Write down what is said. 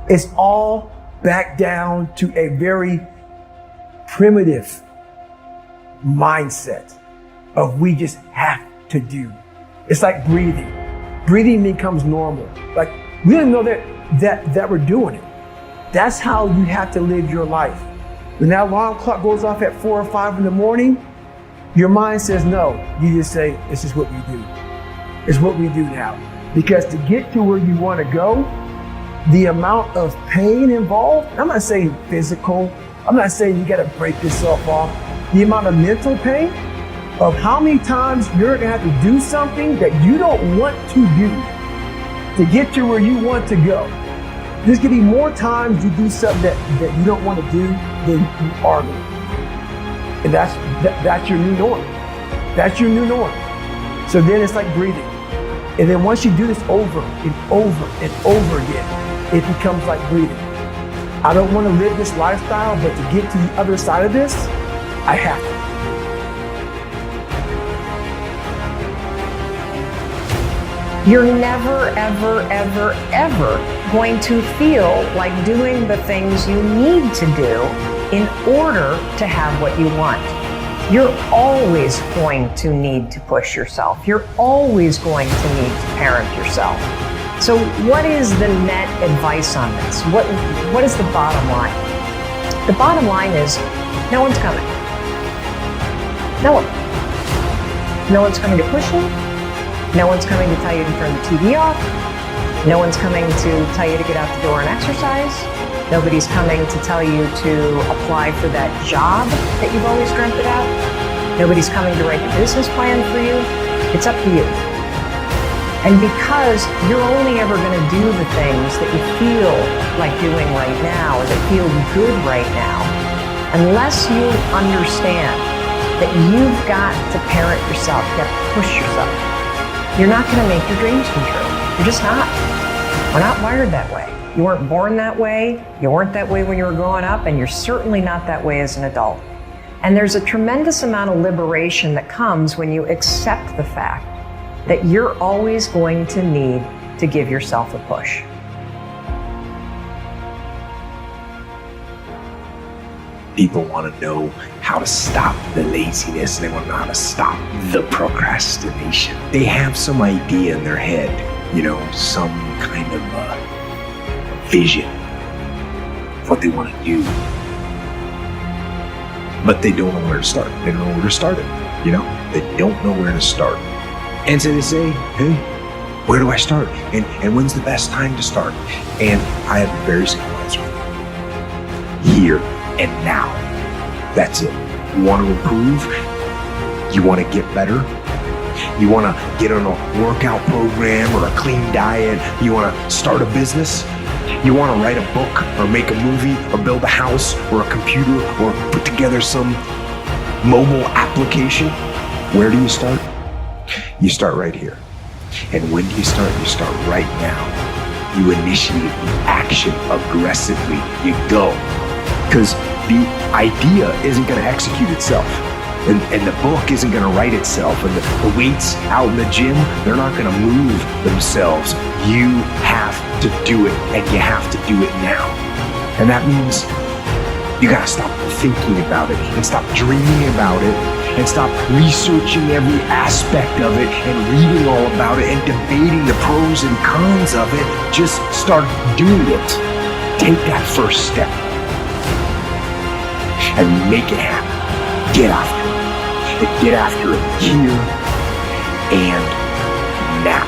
It's all back down to a very primitive mindset of we just have to do. It's like breathing. Breathing becomes normal. Like we don't know that we're doing it. That's how you have to live your life. When that alarm clock goes off at 4 or 5 in the morning, your mind says no. You just say, this is what we do. It's what we do now. Because to get to where you want to go, the amount of pain involved, I'm not saying physical, I'm not saying you got to break yourself off. The amount of mental pain of how many times you're going to have to do something that you don't want to do to get to where you want to go. There's going to be more times you do something that you don't want to do than you are going to. And that's your new norm. That's your new norm. So then it's like breathing. And then once you do this over and over and over again, it becomes like breathing. I don't want to live this lifestyle, but to get to the other side of this, I have to. You're never, ever, ever, ever going to feel like doing the things you need to do in order to have what you want. You're always going to need to push yourself. You're always going to need to parent yourself. So what is the net advice on this? What is the bottom line? The bottom line is no one's coming. No one. No one's coming to push you. No one's coming to tell you to turn the TV off. No one's coming to tell you to get out the door and exercise. Nobody's coming to tell you to apply for that job that you've always dreamt about. Nobody's coming to write the business plan for you. It's up to you. And because you're only ever going to do the things that you feel like doing right now or that feel good right now, unless you understand that you've got to parent yourself, you've got to push yourself, you're not going to make your dreams come true. You're just not. We're not wired that way. You weren't born that way. You weren't that way when you were growing up, and you're certainly not that way as an adult. And there's a tremendous amount of liberation that comes when you accept the fact that you're always going to need to give yourself a push. People want to know how to stop the laziness. They want to know how to stop the procrastination. They have some idea in their head, some kind of vision of what they want to do. But they don't know where to start. They don't know where to start it. They don't know where to start. And so they say, hey, where do I start? And when's the best time to start? And I have a very simple answer. Here and now. That's it. You want to improve? You want to get better? You want to get on a workout program or a clean diet? You want to start a business? You want to write a book or make a movie or build a house or a computer or put together some mobile application? Where do you start? You start right here. And when do you start? You start right now. You initiate the action aggressively. You go. Because the idea isn't going to execute itself. And the book isn't going to write itself. And the weights out in the gym, they're not going to move themselves. You have to do it, and you have to do it now. And that means you got to stop thinking about it and stop dreaming about it and stop researching every aspect of it and reading all about it and debating the pros and cons of it. Just start doing it. Take that first step and make it happen. Get after it. And get after it here and now.